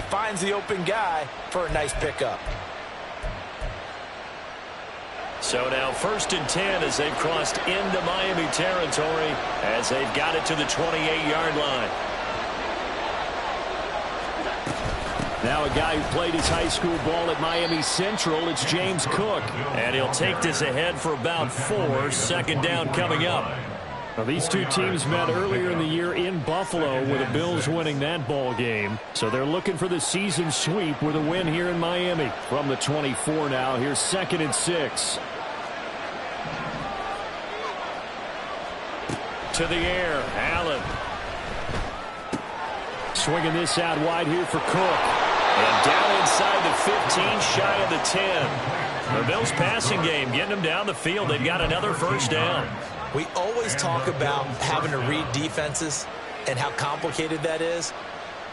he finds the open guy for a nice pickup. So now 1st and 10 as they've crossed into Miami territory as they've got it to the 28-yard line. Now a guy who played his high school ball at Miami Central, it's James Cook. And he'll take this ahead for about 4. 2nd down coming up. Now, these two teams met earlier in the year in Buffalo with the Bills winning that ball game. So they're looking for the season sweep with a win here in Miami. From the 24 now, here's 2nd and 6. To the air, Allen. Swinging this out wide here for Cook. And down inside the 15, shy of the 10. The Bills passing game, getting them down the field. They've got another 1st down. We always talk about having to read defenses and how complicated that is.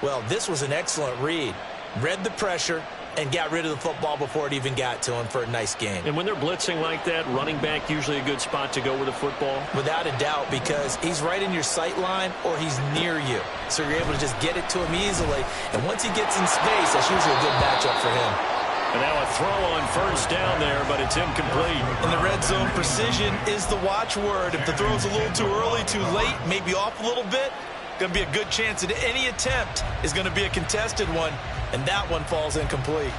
Well, this was an excellent read. Read the pressure and got rid of the football before it even got to him for a nice gain. And when they're blitzing like that, running back usually a good spot to go with the football? Without a doubt, because he's right in your sight line or he's near you. So you're able to just get it to him easily. And once he gets in space, that's usually a good matchup for him. And now a throw on 1st down there, but it's incomplete. In the red zone, precision is the watchword. If the throw's a little too early, too late, maybe off a little bit, going to be a good chance that any attempt is going to be a contested one, and that one falls incomplete.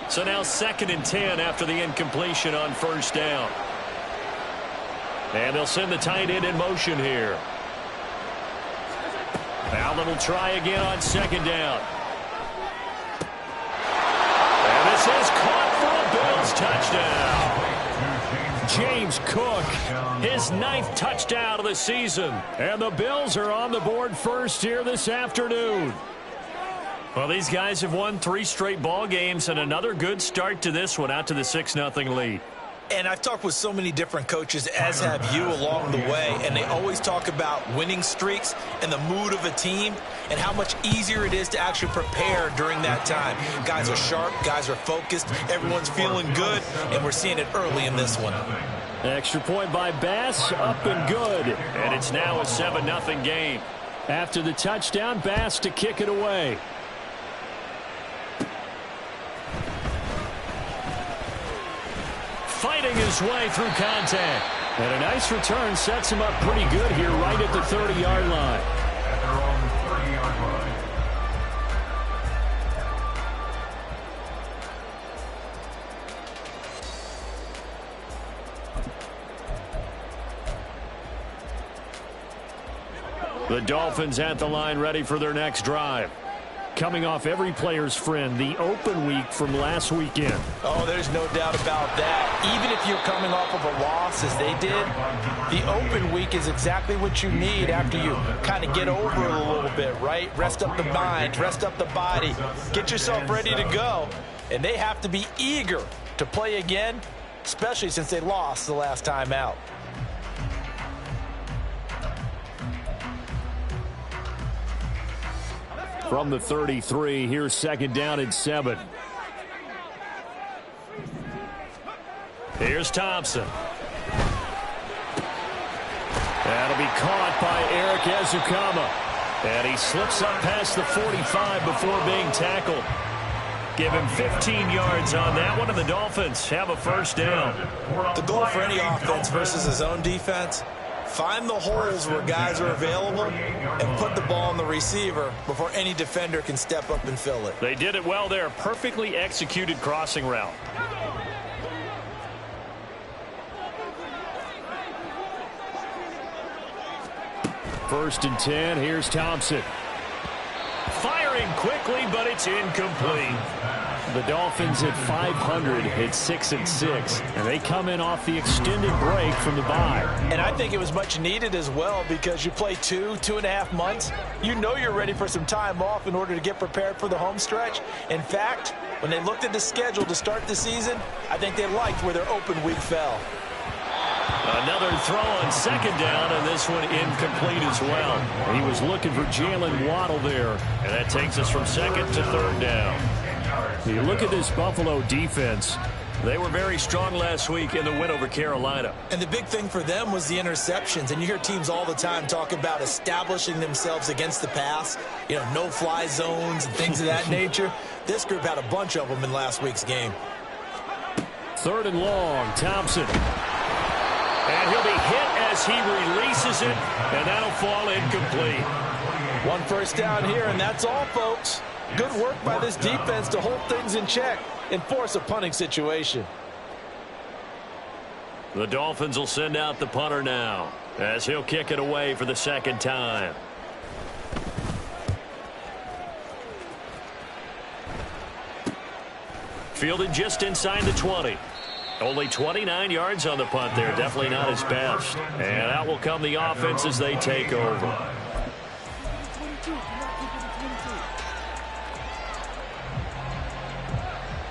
So now 2nd and 10 after the incompletion on 1st down. And they'll send the tight end in motion here. Allen will try again on 2nd down. And this is caught for a Bills touchdown. James Cook, his 9th touchdown of the season. And the Bills are on the board first here this afternoon. Well, these guys have won 3 straight ball games and another good start to this one out to the 6-0 lead. And I've talked with so many different coaches, as have you, along the way, and they always talk about winning streaks and the mood of a team and how much easier it is to actually prepare during that time. Guys are sharp, guys are focused, everyone's feeling good, and we're seeing it early in this one. Extra point by Bass, up and good. And it's now a 7-0 game. After the touchdown, Bass to kick it away. Fighting his way through contact. And a nice return sets him up pretty good here right at the 30-yard line. The Dolphins at the line ready for their next drive. Coming off every player's friend, the open week from last weekend. Oh, there's no doubt about that. Even if you're coming off of a loss as they did, the open week is exactly what you need after you kind of get over it a little bit, right? Rest up the mind, rest up the body, get yourself ready to go. And they have to be eager to play again, especially since they lost the last time out. From the 33, here's 2nd down and 7. Here's Thompson. That'll be caught by Eric Ezukama. And he slips up past the 45 before being tackled. Give him 15 yards on that one, and the Dolphins have a 1st down. The goal for any offense versus his own defense, find the holes where guys are available and put the ball on the receiver before any defender can step up and fill it. They did it well there. Perfectly executed crossing route. First and 10. Here's Thompson. Firing quickly, but it's incomplete. The Dolphins at 500 at 6-6, and they come in off the extended break from the bye. And I think it was much needed as well because you play 2.5 months. You know you're ready for some time off in order to get prepared for the home stretch. In fact, when they looked at the schedule to start the season, I think they liked where their open week fell. Another throw on 2nd down, and this one incomplete as well. He was looking for Jalen Waddle there, and that takes us from 2nd to 3rd down. You look at this Buffalo defense. They were very strong last week in the win over Carolina. And the big thing for them was the interceptions. And you hear teams all the time talk about establishing themselves against the pass, you know, no-fly zones and things of that nature. This group had a bunch of them in last week's game. 3rd and long, Thompson. And he'll be hit as he releases it, and that'll fall incomplete. 1 first down here, and that's all, folks. Good work by this defense to hold things in check and force a punting situation. The Dolphins will send out the punter now as he'll kick it away for the 2nd time. Fielded just inside the 20. Only 29 yards on the punt there. Definitely not his best. And out will come the offense as they take over.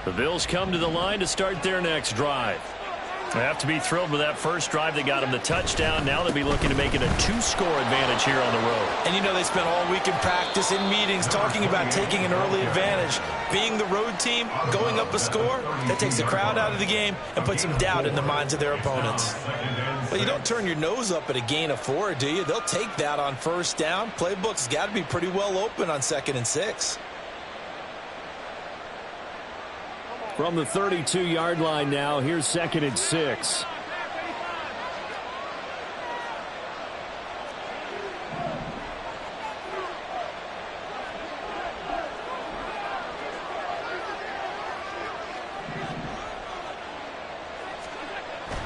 The Bills come to the line to start their next drive. They have to be thrilled with that first drive that got them the touchdown. Now they'll be looking to make it a 2-score advantage here on the road. And you know they spent all week in practice, in meetings, talking about taking an early advantage. Being the road team, going up a score, that takes the crowd out of the game and puts some doubt in the minds of their opponents. But you don't turn your nose up at a gain of 4, do you? They'll take that on first down. Playbook's got to be pretty well open on 2nd and 6. From the 32-yard line now, here's 2nd and 6.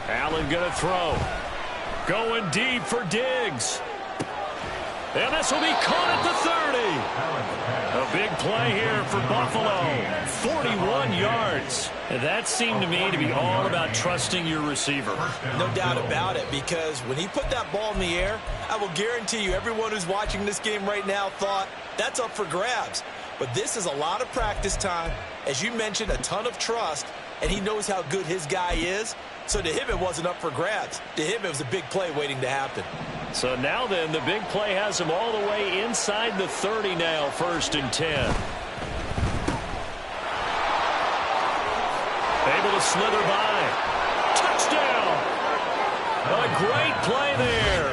Allen going to throw. Going deep for Diggs. And this will be caught at the 30. A big play here for Buffalo. 41 yards. And that seemed to me to be all about trusting your receiver. No doubt about it, because when he put that ball in the air, I will guarantee you everyone who's watching this game right now thought that's up for grabs. But this is a lot of practice time. As you mentioned, a ton of trust, and he knows how good his guy is. So to him, it wasn't up for grabs. To him, it was a big play waiting to happen. So now then, the big play has him all the way inside the 30 now, 1st and 10. Able to slither by. Touchdown! A great play there.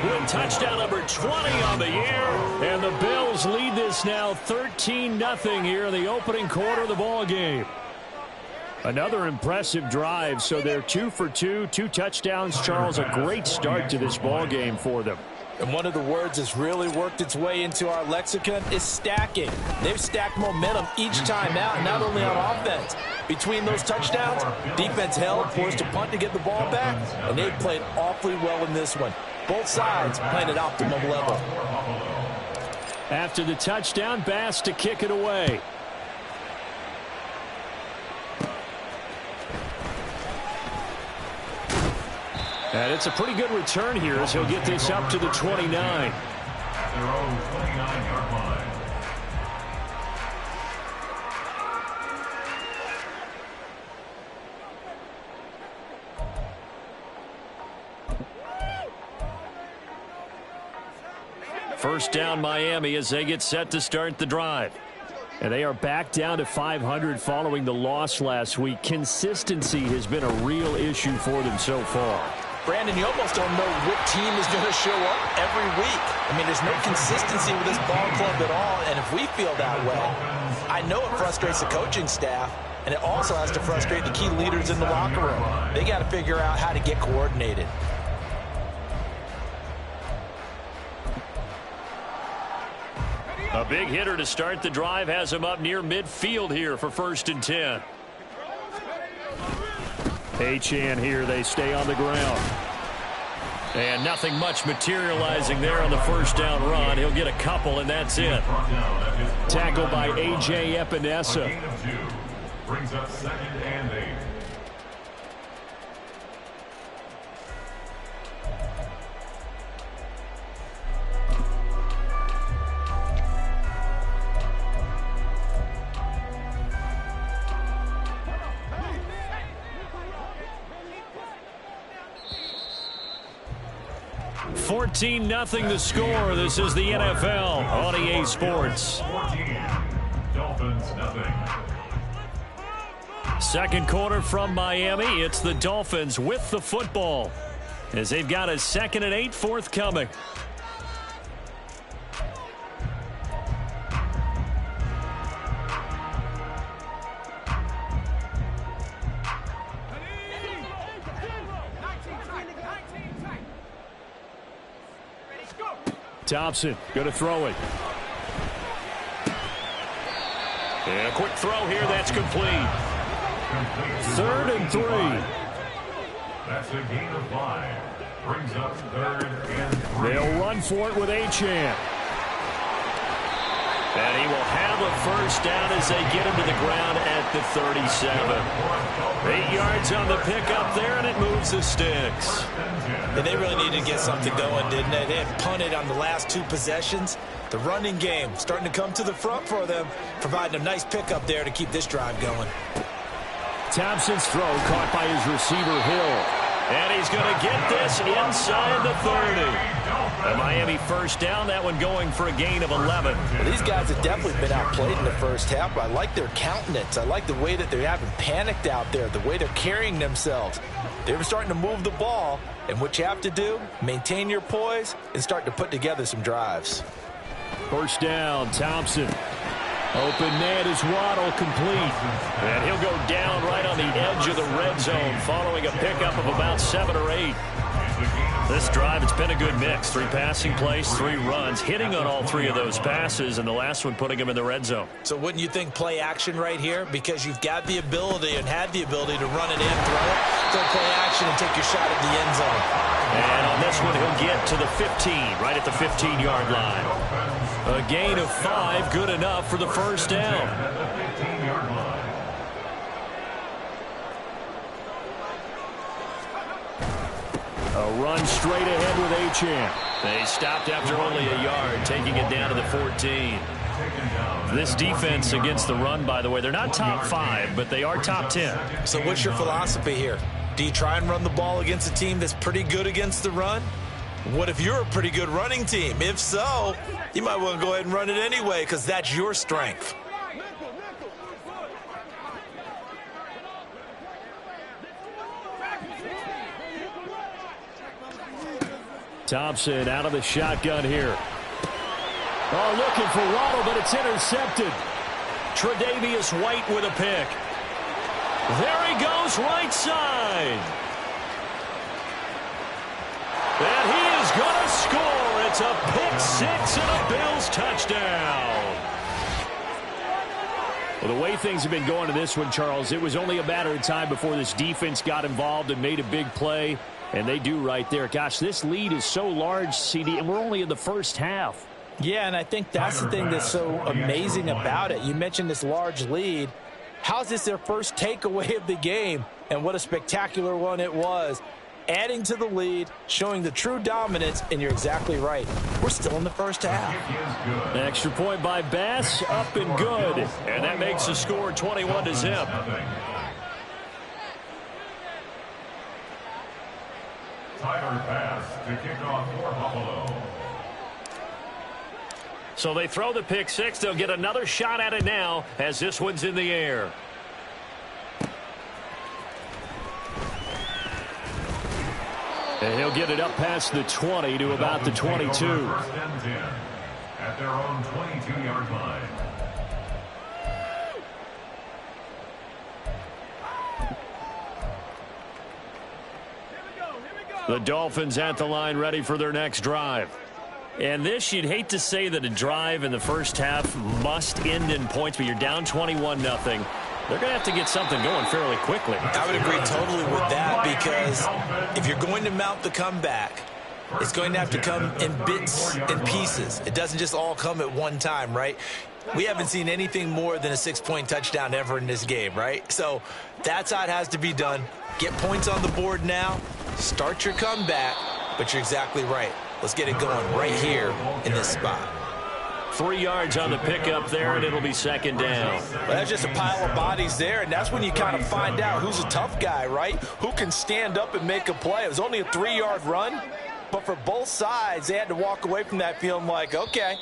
With touchdown number 20 on the year. And the Bills lead this now 13-0 here in the opening quarter of the ball game. Another impressive drive, so they're 2 for 2, 2 touchdowns. Charles, a great start to this ball game for them. And one of the words that's really worked its way into our lexicon is stacking. They've stacked momentum each time out, not only on offense. Between those touchdowns, defense held, forced a punt to get the ball back, and they've played awfully well in this one. Both sides playing at optimum level. After the touchdown, Bass to kick it away. And it's a pretty good return here as he'll get this up to the 29. Their own 29-yard line. First down Miami as they get set to start the drive. And they are back down to 500 following the loss last week. Consistency has been a real issue for them so far. Brandon, you almost don't know what team is going to show up every week. I mean, there's no consistency with this ball club at all, and if we feel that way, I know it frustrates the coaching staff, and it also has to frustrate the key leaders in the locker room. They got to figure out how to get coordinated. A big hitter to start the drive has him up near midfield here for 1st and 10. Achane here, they stay on the ground. And nothing much materializing there on the first down run. He'll get a couple, and that's it. Tackled by A.J. Epinesa. Brings up 2nd and 8. $14-0 the score. This is the NFL on EA Sports. 14. Dolphins nothing. Second quarter from Miami. It's the Dolphins with the football as they've got a 2nd and 8 forthcoming. Thompson going to throw it. And a quick throw here. That's complete. 3rd and 3. That's a gain of 5. Brings up 3rd and 3. They'll run for it with Achane. And he will have a first down as they get him to the ground at the 37. 8 yards on the pickup there, and it moves the sticks. And they really needed to get something going, didn't they? They had punted on the last 2 possessions. The running game starting to come to the front for them, providing a nice pickup there to keep this drive going. Thompson's throw caught by his receiver, Hill. And he's going to get this inside the 30. A Miami first down, that one going for a gain of 11. Well, these guys have definitely been outplayed in the first half, but I like their countenance. I like the way that they haven't panicked out there, the way they're carrying themselves. They're starting to move the ball, and what you have to do, maintain your poise and start to put together some drives. First down, Thompson. Open man is Waddle, complete. And he'll go down right on the edge of the red zone following a pickup of about 7 or 8. This drive, it's been a good mix. 3 passing plays, 3 runs, hitting on all 3 of those passes, and the last one putting him in the red zone. So wouldn't you think play action right here? Because you've got the ability and had the ability to run it in, throw it, go play action and take your shot at the end zone. And on this one, he'll get to the 15, right at the 15-yard line. A gain of 5, good enough for the first down. A run straight ahead with Achane. They stopped after only a yard, taking it down to the 14. This defense against the run, by the way, they're not top 5, but they are top 10. So what's your philosophy here? Do you try and run the ball against a team that's pretty good against the run? What if you're a pretty good running team? If so, you might want to go ahead and run it anyway because that's your strength. Thompson out of the shotgun here. Oh, looking for Waddle, but it's intercepted. Tre'Davious White with a pick. There he goes, right side. And he is going to score. It's a pick 6 and a Bills touchdown. Well, the way things have been going to this one, Charles, it was only a matter of time before this defense got involved and made a big play. And they do right there. Gosh, this lead is so large, CD, and we're only in the first half. Yeah, and I think that's the thing that's so amazing about it. You mentioned this large lead. How's this their first takeaway of the game? And what a spectacular one it was. Adding to the lead, showing the true dominance, and you're exactly right. We're still in the first half. An extra point by Bass, up and good. And that makes the score 21-0. Tyler Bass to kick off for Buffalo. So they throw the pick 6. They'll get another shot at it now as this one's in the air. And he'll get it up past the 20 to about the 22. First and 10 at their own 22-yard line. The Dolphins at the line ready for their next drive. And this, you'd hate to say that a drive in the first half must end in points, but you're down 21-0. They're going to have to get something going fairly quickly. I would agree totally with that because if you're going to mount the comeback, it's going to have to come in bits and pieces. It doesn't just all come at one time, right? We haven't seen anything more than a 6-point touchdown ever in this game, right? So that's how it has to be done. Get points on the board now. Start your comeback, but you're exactly right. Let's get it going right here in this spot. 3 yards on the pickup there, and it'll be second down. Well, that's just a pile of bodies there, and that's when you kind of find out who's a tough guy, right? Who can stand up and make a play. It was only a 3-yard run, but for both sides, they had to walk away from that feeling like, okay,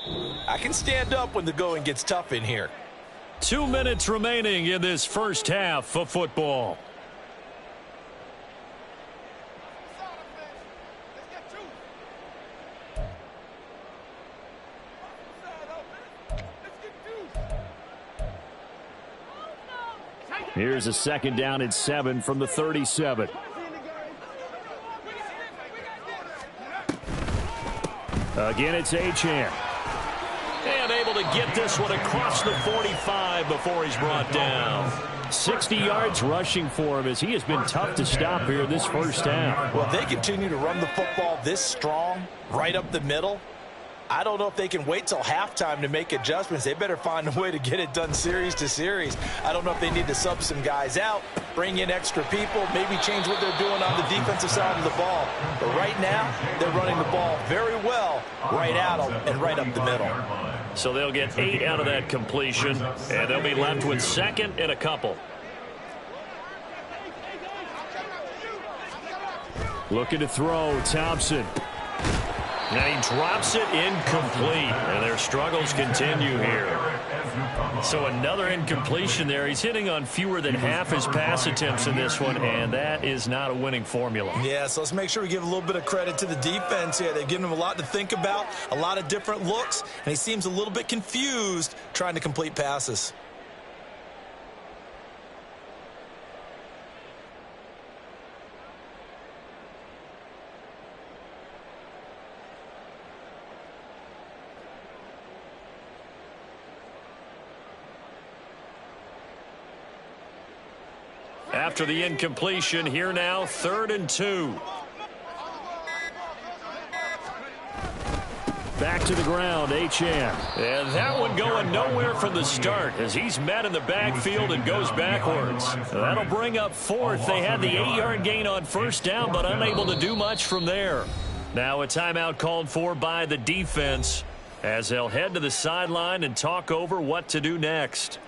I can stand up when the going gets tough in here. 2 minutes remaining in this first half of football. Here's a second down and 7 from the 37. Again, it's Achane. And able to get this one across the 45 before he's brought down. 60 yards rushing for him as he has been tough to stop here this first half. Well, they continue to run the football this strong, right up the middle. I don't know if they can wait till halftime to make adjustments. They better find a way to get it done series to series. I don't know if they need to sub some guys out, bring in extra people, maybe change what they're doing on the defensive side of the ball. But right now, they're running the ball very well right out and right up the middle. So they'll get 8 out of that completion, and they'll be left with second and a couple. Looking to throw, Thompson. And he drops it incomplete, and their struggles continue here. So another incompletion there. He's hitting on fewer than half his pass attempts in this one, and that is not a winning formula. Yeah, so let's make sure we give a little bit of credit to the defense here. They've given him a lot to think about, a lot of different looks, and he seems a little bit confused trying to complete passes. After the incompletion, here now, 3rd and 2. Back to the ground, Achane. And that one going nowhere from the start as he's met in the backfield and goes backwards. That'll bring up 4th. They had the 8-yard gain on first down, but unable to do much from there. Now a timeout called for by the defense as they'll head to the sideline and talk over what to do next.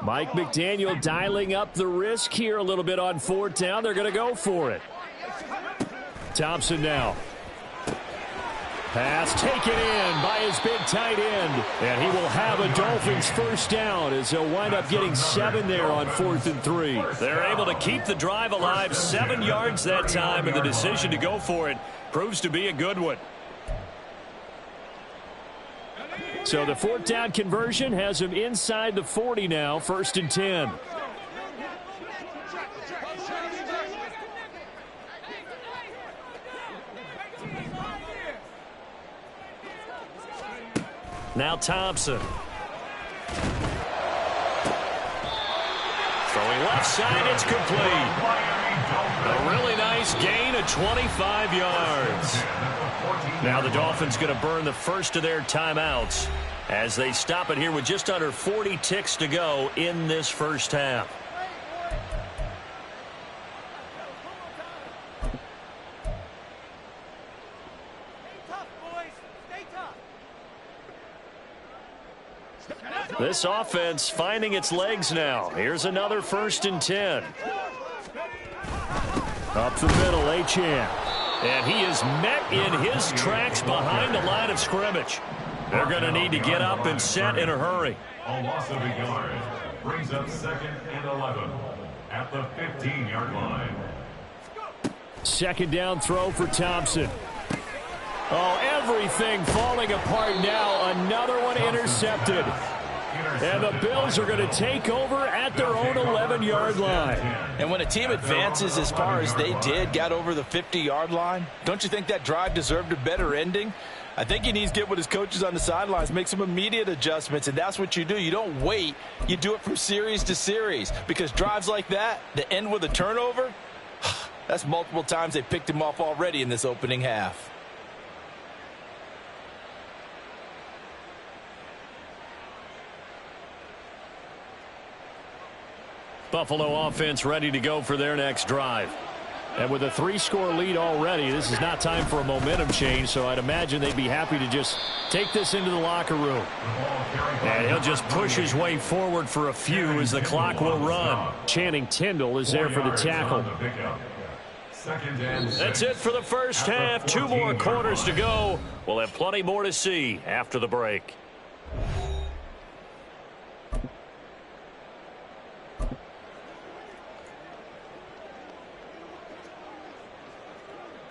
Mike McDaniel dialing up the risk here a little bit on 4th down. They're going to go for it. Thompson now. Pass taken in by his big tight end. And he will have a Dolphins first down as they'll wind up getting 7 there on 4th and 3. They're able to keep the drive alive, 7 yards that time, and the decision to go for it proves to be a good one. So the 4th down conversion has him inside the 40 now, 1st and 10. Now Thompson. Throwing left side, it's complete. A really nice gain of 25 yards. Now the Dolphins going to burn the first of their timeouts as they stop it here with just under 40 ticks to go in this first half. This offense finding its legs now. Here's another 1st and 10. Up the middle, Achane. And he is met in his tracks behind the line of scrimmage. They're going to need to get up and set in a hurry. A loss of a yard brings up 2nd and 11 at the 15-yard line. Second down throw for Thompson. Oh, everything falling apart now. Another one intercepted. And the Bills are going to take over at their own 11-yard line. And when a team advances as far as they did, got over the 50-yard line, don't you think that drive deserved a better ending? I think he needs to get with his coaches on the sidelines, make some immediate adjustments, and that's what you do. You don't wait. You do it from series to series because drives like that end with a turnover, that's multiple times they picked him off already in this opening half. Buffalo offense ready to go for their next drive. And with a 3-score lead already, this is not time for a momentum change, so I'd imagine they'd be happy to just take this into the locker room. And he'll just push his way forward for a few as the clock will run. Channing Tindall is there for the tackle. That's it for the first half. 2 more quarters to go. We'll have plenty more to see after the break.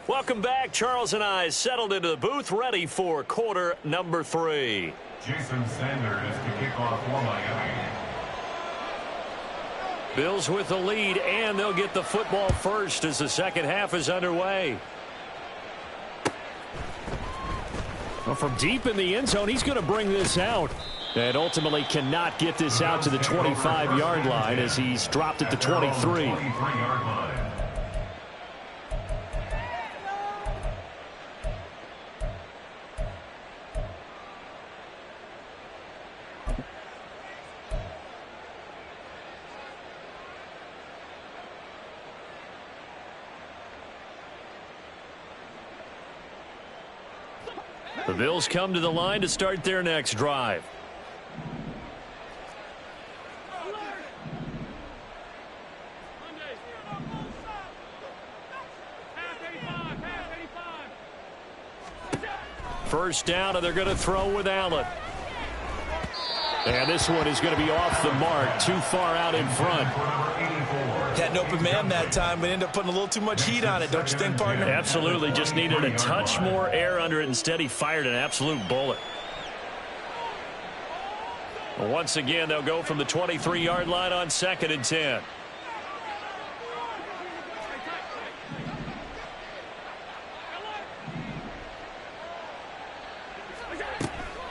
Welcome back. Charles and I settled into the booth, ready for quarter number 3. Jason Sanders to kick off for Miami. Bills with the lead, and they'll get the football first as the second half is underway. Well, from deep in the end zone, he's going to bring this out. And ultimately cannot get this out to the 25-yard line as he's dropped at the 23. The Bills come to the line to start their next drive. First down, and they're going to throw with Allen. And this one is going to be off the mark, too far out in front. Had an open man that time, but ended up putting a little too much heat on it, don't you think, partner? Absolutely, just needed a touch more air under it. Instead, he fired an absolute bullet. Once again, they'll go from the 23-yard line on 2nd and 10.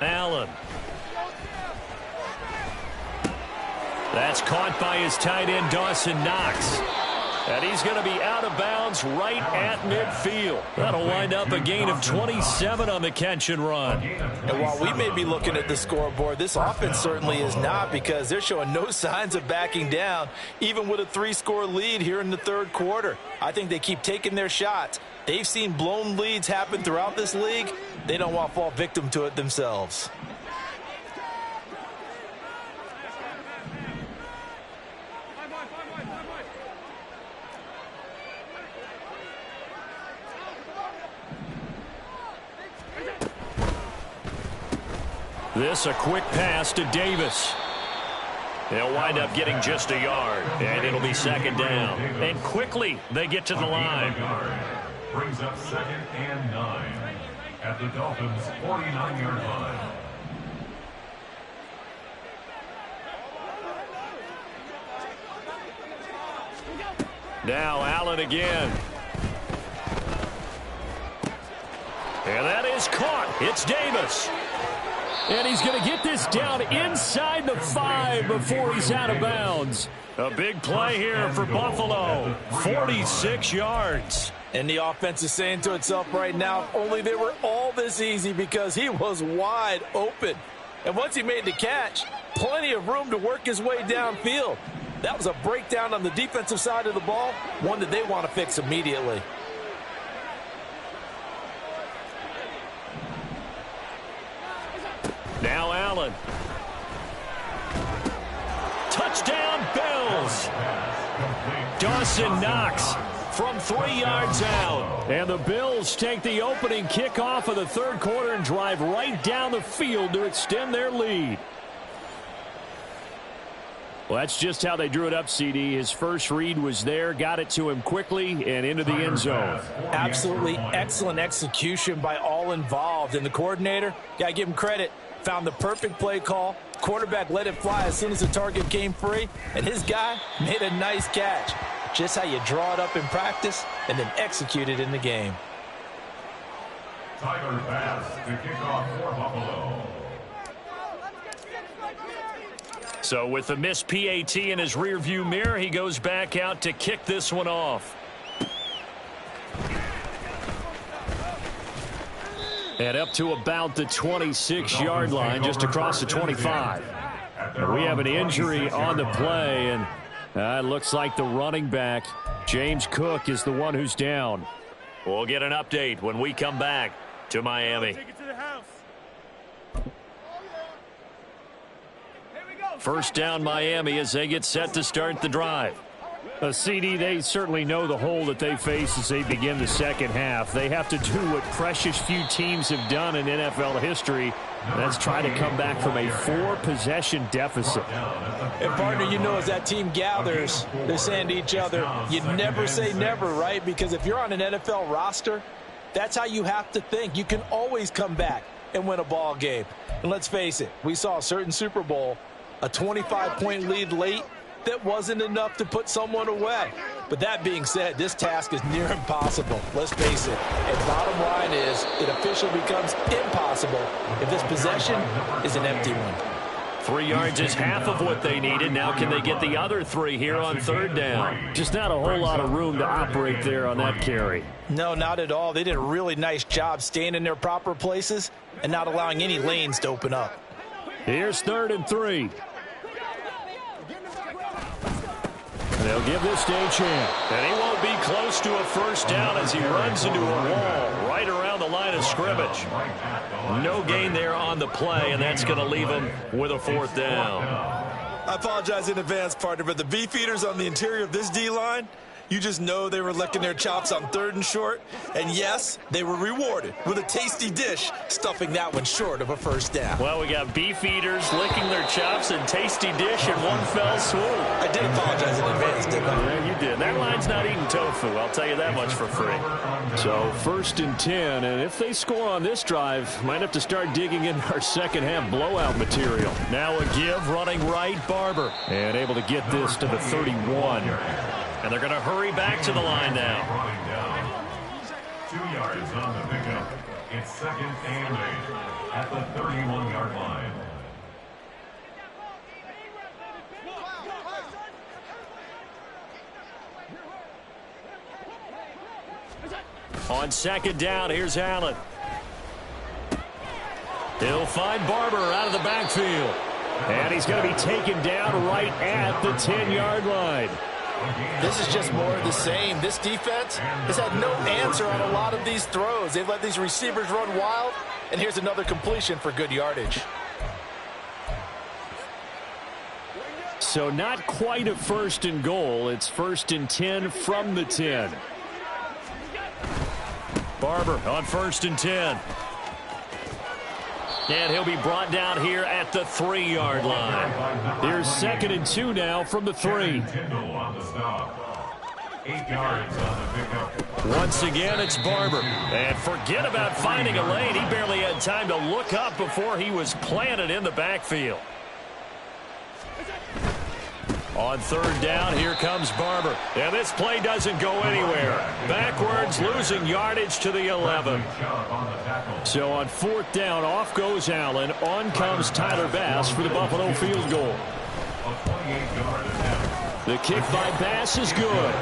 Allen. That's caught by his tight end, Dawson Knox. And he's going to be out of bounds right at midfield. That'll wind up a gain of 27 on the catch and run. And while we may be looking at the scoreboard, this offense certainly is not, because they're showing no signs of backing down, even with a 3-score lead here in the third quarter. I think they keep taking their shots. They've seen blown leads happen throughout this league. They don't want to fall victim to it themselves. This a quick pass to Davis. They'll wind up getting just a yard, and it'll be 2nd down. And quickly they get to the line. Brings up 2nd and 9 at the Dolphins' 49-yard line. Now Allen again. And that is caught. It's Davis. And he's going to get this down inside the 5 before he's out of bounds. A big play here for Buffalo. 46 yards. And the offense is saying to itself right now, if only they were all this easy, because he was wide open. And once he made the catch, plenty of room to work his way downfield. That was a breakdown on the defensive side of the ball, one that they want to fix immediately. Now Allen. Touchdown, Bills. Dawson Knox from 3 yards out. And the Bills take the opening kickoff of the third quarter and drive right down the field to extend their lead. Well, that's just how they drew it up, CD. His first read was there, got it to him quickly, and into the end zone. Absolutely excellent execution by all involved. And the coordinator, got to give him credit, found the perfect play call. Quarterback let it fly as soon as the target came free, and his guy made a nice catch. Just how you draw it up in practice and then execute it in the game. Tyler Bass to kick off for Buffalo. So with the missed PAT in his rearview mirror, he goes back out to kick this one off. And up to about the 26-yard line, just across the 25. And we have an injury on the play, and it looks like the running back James Cook is the one who's down. We'll get an update when we come back to Miami. First down Miami as they get set to start the drive. CD, they certainly know the hole that they face as they begin the second half. They have to do what precious few teams have done in NFL history. That's try to come back from a 4-possession deficit. And, partner, you know, as that team gathers, they're saying to each other, you never say never, right? Because if you're on an NFL roster, that's how you have to think. You can always come back and win a ball game. And let's face it, we saw a certain Super Bowl, a 25-point lead late, that wasn't enough to put someone away. But that being said, this task is near impossible. Let's face it. And bottom line is, it officially becomes impossible if this possession is an empty one. 3 yards is half of what they needed. Now can they get the other 3 here on third down? Just not a whole lot of room to operate there on that carry. No, not at all. They did a really nice job staying in their proper places and not allowing any lanes to open up. Here's 3rd and 3. They'll give this to a chance. And he won't be close to a first down as he runs into a wall right around the line of scrimmage. No gain there on the play, and that's going to leave him with a 4th down. I apologize in advance, partner, but the beefeaters on the interior of this D-line, you just know they were licking their chops on 3rd and short. And yes, they were rewarded with a tasty dish, stuffing that one short of a first down. Well, we got beef eaters licking their chops and tasty dish in one fell swoop. I did apologize in advance, didn't I? Yeah, you did. That line's not eating tofu, I'll tell you that much for free. So 1st and 10, and if they score on this drive, might have to start digging in our second half blowout material. Now a give, running right, Barber. And able to get this to the 31. And they're going to hurry back to the line now. 2 yards on the pickup. It's 2nd and 8 at the 31-yard line. On 2nd down, here's Allen. He'll find Barber out of the backfield. And he's going to be taken down right at the 10-yard line. This is just more of the same. This defense has had no answer on a lot of these throws. They've let these receivers run wild, and here's another completion for good yardage. So not quite a 1st and goal. It's 1st and 10 from the 10. Barber on 1st and 10. And he'll be brought down here at the 3-yard line. Here's 2nd and 2 now from the 3. Once again, it's Barber. And forget about finding a lane. He barely had time to look up before he was planted in the backfield. On 3rd down, here comes Barber. And this play doesn't go anywhere. Backwards, losing yardage to the 11. So on 4th down, off goes Allen. On comes Tyler Bass for the Buffalo field goal. The kick by Bass is good.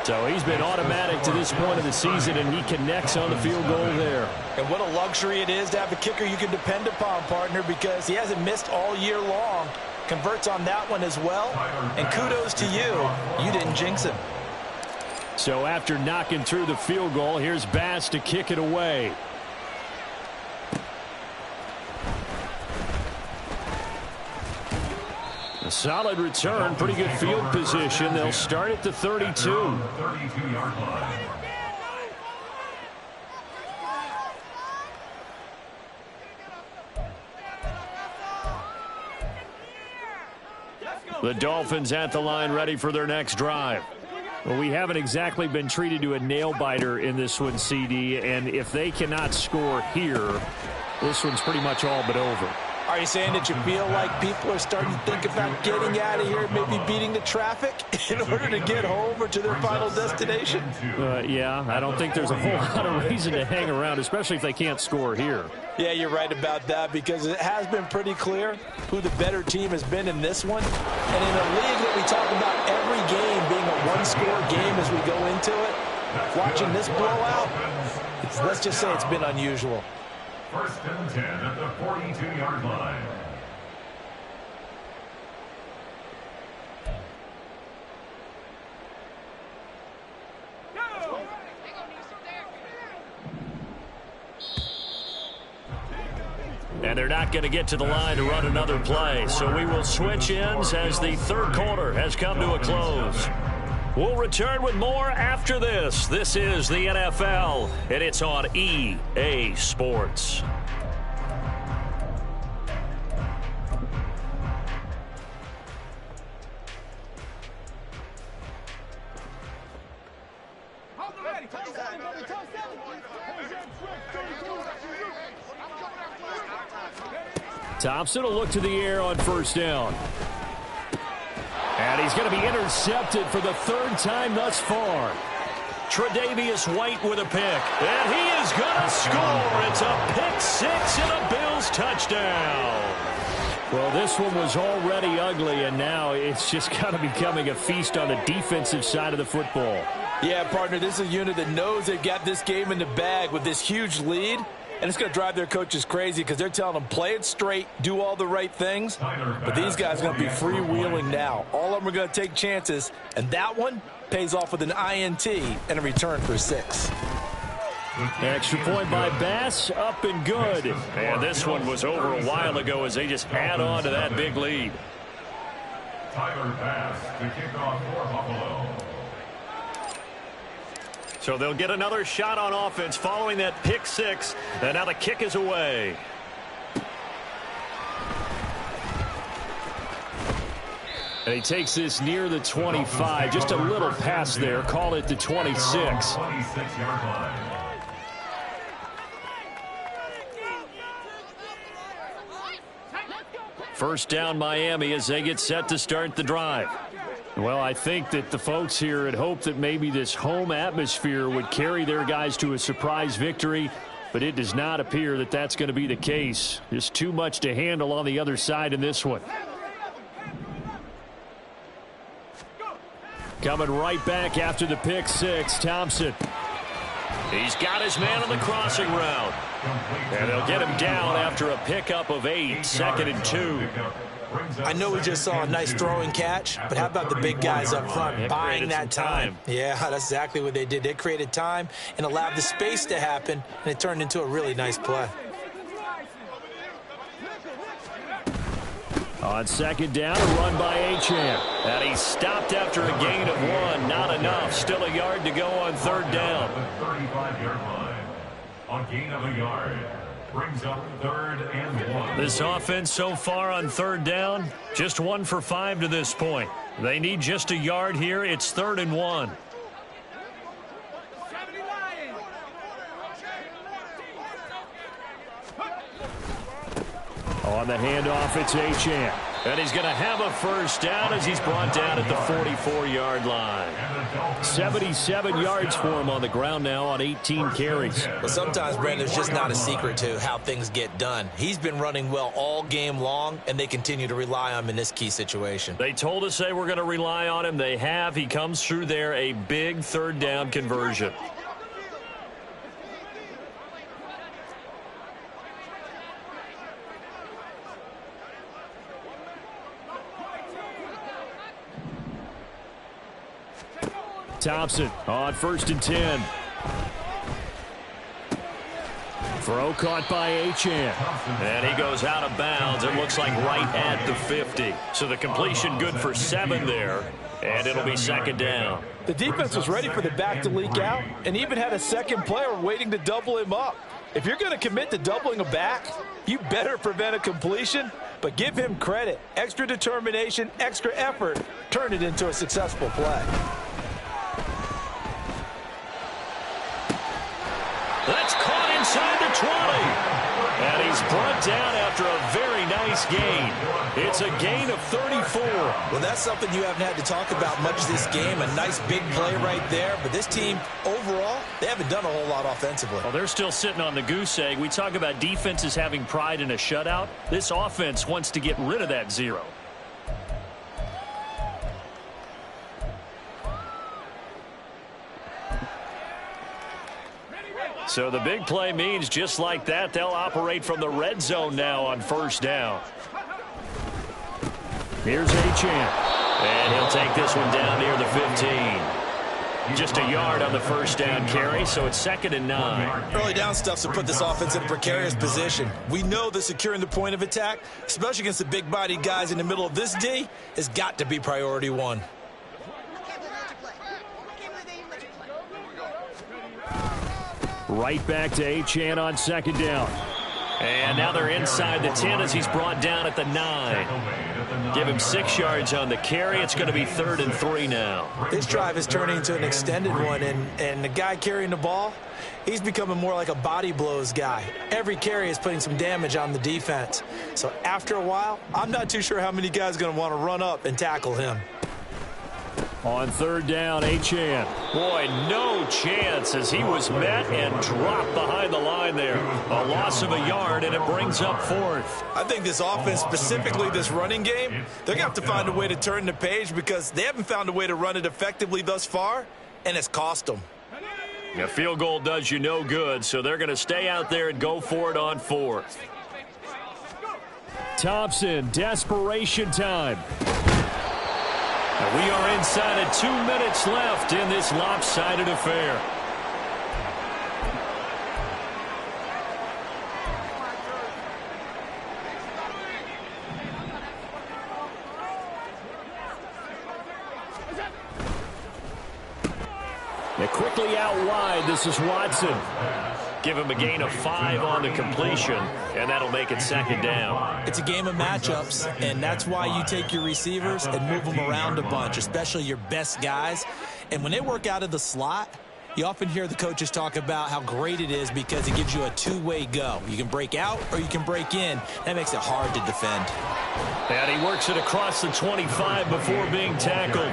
So he's been automatic to this point of the season, and he connects on the field goal there. And what a luxury it is to have a kicker you can depend upon, partner, because he hasn't missed all year long. Converts on that one as well, and kudos to you. You didn't jinx him. So after knocking through the field goal, here's Bass to kick it away. A solid return, pretty good field position. They'll start at the 32. 32-yard line. The Dolphins at the line, ready for their next drive. Well, we haven't exactly been treated to a nail-biter in this one, CD, and if they cannot score here, this one's pretty much all but over. Are you saying that you feel like people are starting to think about getting out of here, maybe beating the traffic in order to get home or to their final destination? Yeah, I don't think there's a whole lot of reason to hang around, especially if they can't score here. Yeah, you're right about that, because it has been pretty clear who the better team has been in this one. And in a league that we talk about every game being a one-score game as we go into it, watching this blowout, let's just say it's been unusual. 1st and 10 at the 42-yard line. And they're not going to get to the line to run another play. So we will switch ends as the third quarter has come to a close. We'll return with more after this. This is the NFL, and it's on EA Sports. Thompson will look to the air on first down. And he's going to be intercepted for the third time thus far. Tre'Davious White with a pick. And he is going to score. It's a pick six and a Bills touchdown. Well, this one was already ugly, and now it's just kind of becoming a feast on the defensive side of the football. Yeah, partner, this is a unit that knows they've got this game in the bag with this huge lead. And it's going to drive their coaches crazy because they're telling them, play it straight, do all the right things. But these guys are going to be freewheeling now. All of them are going to take chances. And that one pays off with an INT and a return for 6. Extra point by Bass, up and good. And this one was over a while ago as they just add on to that big lead. Tyler Bass to kick off for Buffalo. So they'll get another shot on offense following that pick six. And now the kick is away. And he takes this near the 25. Just a little pass there. Call it the 26. 26-yard line. First down Miami as they get set to start the drive. Well, I think that the folks here had hoped that maybe this home atmosphere would carry their guys to a surprise victory, but it does not appear that that's going to be the case. Just too much to handle on the other side in this one. Coming right back after the pick six, Thompson. He's got his man on the crossing route. And they'll get him down after a pickup of 8, 2nd and 2. I know we just saw a nice throwing catch, but how about the big guys up front buying that time? Yeah, that's exactly what they did. They created time and allowed the space to happen, and it turned into a really nice play. On second down, a run by Achane. And he's stopped after a gain of 1. Not enough. Still a yard to go on third down. The 35-yard line. On gain of a yard. Brings up 3rd and 1. This offense so far on third down, just 1 for 5 to this point. They need just a yard here. It's 3rd and 1. On the handoff, it's Achane. And he's going to have a first down as he's brought down at the 44-yard line. 77 yards for him on the ground now on 18 carries. But sometimes, Brandon, there's just not a secret to how things get done. He's been running well all game long, and they continue to rely on him in this key situation. They told us they were going to rely on him. They have. He comes through there, a big third down conversion. Thompson on 1st and 10. Throw caught by Achane. And he goes out of bounds. It looks like right at the 50. So the completion good for 7 there. And it'll be 2nd down. The defense was ready for the back to leak out and even had a second player waiting to double him up. If you're going to commit to doubling a back, you better prevent a completion, but give him credit. Extra determination, extra effort, turn it into a successful play. That's caught inside the 20. And he's brought down after a very nice gain. It's a gain of 34. Well, that's something you haven't had to talk about much this game. A nice big play right there. But this team, overall, they haven't done a whole lot offensively. Well, they're still sitting on the goose egg. We talk about defenses having pride in a shutout. This offense wants to get rid of that 0. So the big play means just like that, they'll operate from the red zone now on first down. Here's Achane. And he'll take this one down near the 15. Just a yard on the first down carry, so it's 2nd and 9. Early down stuff's to put this offense in a precarious position. We know that securing the point of attack, especially against the big-bodied guys in the middle of this D, has got to be priority one. Right back to Achane on 2nd down. And now they're inside the 10 as he's brought down at the 9. Give him 6 yards on the carry. It's going to be 3rd and 3 now. This drive is turning into an extended one, and the guy carrying the ball, he's becoming more like a body blows guy. Every carry is putting some damage on the defense. So after a while, I'm not too sure how many guys are going to want to run up and tackle him. On 3rd down, Achane. Boy, no chance as he was met and dropped behind the line there. A loss of a yard, and it brings up 4th. I think this offense, specifically this running game, they're going to have to find a way to turn the page because they haven't found a way to run it effectively thus far, and it's cost them. A field goal does you no good, so they're going to stay out there and go for it on 4th. Thompson, desperation time. We are inside of 2 minutes left in this lopsided affair. They're quickly out wide. This is Watson. Give him a gain of 5 on the completion, and that'll make it 2nd down. It's a game of matchups, and that's why you take your receivers and move them around a bunch, especially your best guys. And when they work out of the slot, you often hear the coaches talk about how great it is because it gives you a two-way go. You can break out or you can break in. That makes it hard to defend. And he works it across the 25 before being tackled.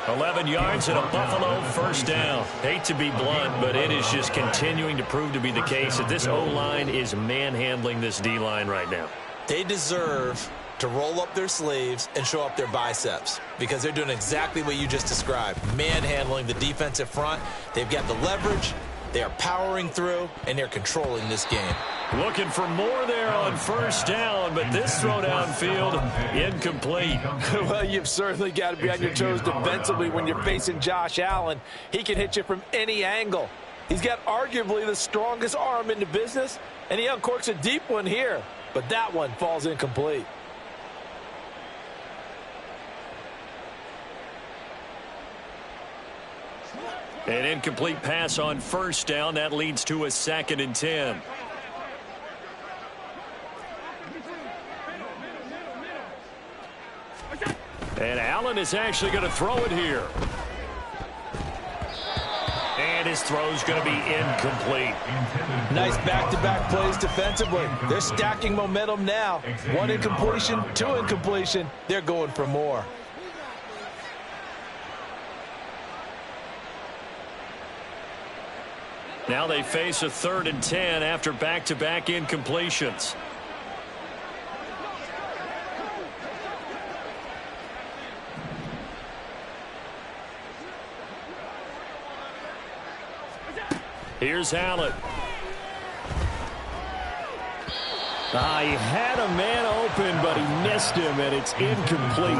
11 yards and a Buffalo first down. Hate to be blunt, but it is just continuing to prove to be the case that this O-line is manhandling this D-line right now. They deserve to roll up their sleeves and show up their biceps because they're doing exactly what you just described, manhandling the defensive front. They've got the leverage, they are powering through, and they're controlling this game. Looking for more there on first down, but this throw downfield, incomplete. Well, you've certainly got to be on your toes defensively when you're facing Josh Allen. He can hit you from any angle. He's got arguably the strongest arm in the business, and he uncorks a deep one here, but that one falls incomplete. An incomplete pass on first down. That leads to a 2nd and 10. And Allen is actually going to throw it here. And his throw's going to be incomplete. Nice back-to-back plays defensively. They're stacking momentum now. 1 incompletion, 2 incompletion. They're going for more. Now they face a 3rd and 10 after back-to-back incompletions. Here's Allen. He had a man open, but he missed him, and it's incomplete.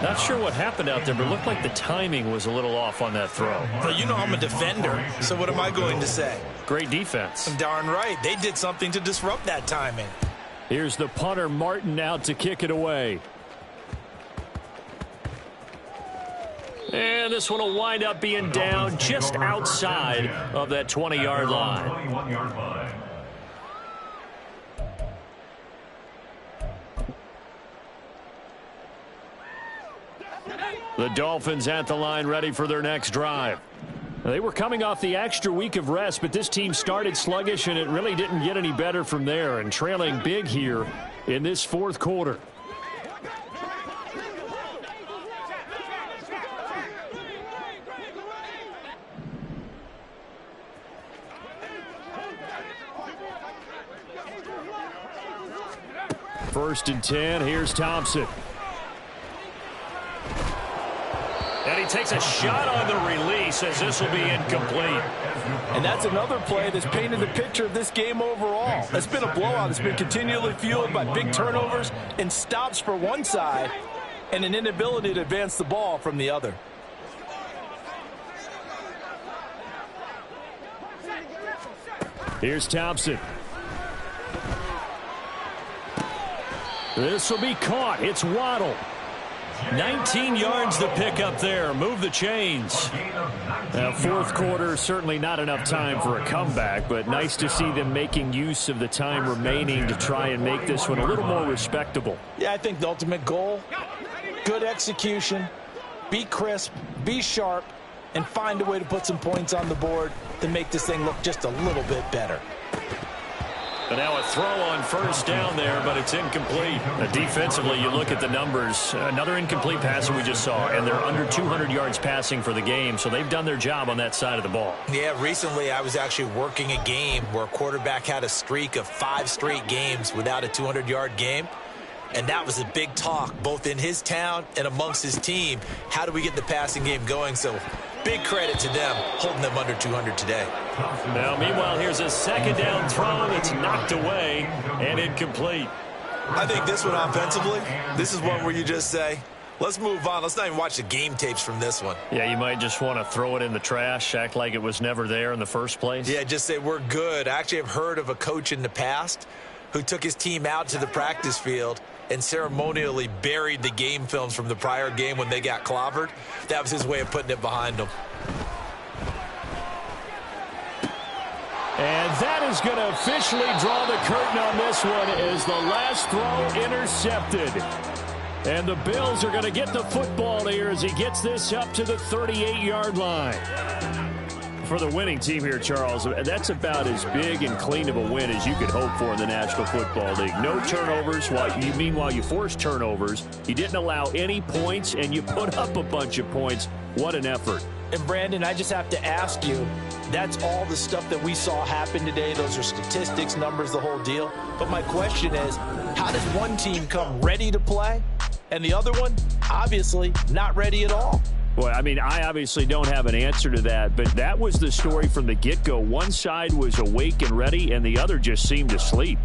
Not sure what happened out there, but it looked like the timing was a little off on that throw. Well, you know I'm a defender, so what am I going to say? Great defense. Darn right. They did something to disrupt that timing. Here's the punter, Martin, out to kick it away. And this one will wind up being down just outside of that 20-yard line. 21-yard line. The Dolphins at the line ready for their next drive. They were coming off the extra week of rest, but this team started sluggish, and it really didn't get any better from there, and trailing big here in this 4th quarter. First and 10, here's Thompson. And he takes a shot on the release as this will be incomplete. And that's another play that's painted the picture of this game overall. It's been a blowout. It's been continually fueled by big turnovers and stops for one side and an inability to advance the ball from the other. Here's Thompson. This will be caught. It's Waddle. 19 yards to pick up there. Move the chains. Now, fourth quarter, certainly not enough time for a comeback, but nice to see them making use of the time remaining to try and make this one a little more respectable. Yeah, I think the ultimate goal, good execution, be crisp, be sharp, and find a way to put some points on the board to make this thing look just a little bit better. But now a throw on first down there, but it's incomplete. Defensively, you look at the numbers. Another incomplete pass that we just saw, and they're under 200 yards passing for the game, so they've done their job on that side of the ball. Yeah, recently I was actually working a game where a quarterback had a streak of 5 straight games without a 200-yard game. And that was a big talk, both in his town and amongst his team. How do we get the passing game going? So big credit to them, holding them under 200 today. Now, meanwhile, here's a second down throw that's knocked away and incomplete. I think this one offensively, this is one where you just say, let's move on. Let's not even watch the game tapes from this one. Yeah, you might just want to throw it in the trash, act like it was never there in the first place. Yeah, just say we're good. I actually have heard of a coach in the past who took his team out to the practice field and ceremonially buried the game films from the prior game when they got clobbered. That was his way of putting it behind them. And that is going to officially draw the curtain on this one as the last throw intercepted. And the Bills are going to get the football here as he gets this up to the 38-yard line. For the winning team here, Charles, that's about as big and clean of a win as you could hope for in the National Football League. No turnovers. Meanwhile, you forced turnovers. You didn't allow any points, and you put up a bunch of points. What an effort. And, Brandon, I just have to ask you, that's all the stuff that we saw happen today. Those are statistics, numbers, the whole deal. But my question is, how does one team come ready to play, and the other one, obviously, not ready at all? Boy, I mean, I obviously don't have an answer to that, but that was the story from the get-go. One side was awake and ready, and the other just seemed to sleep.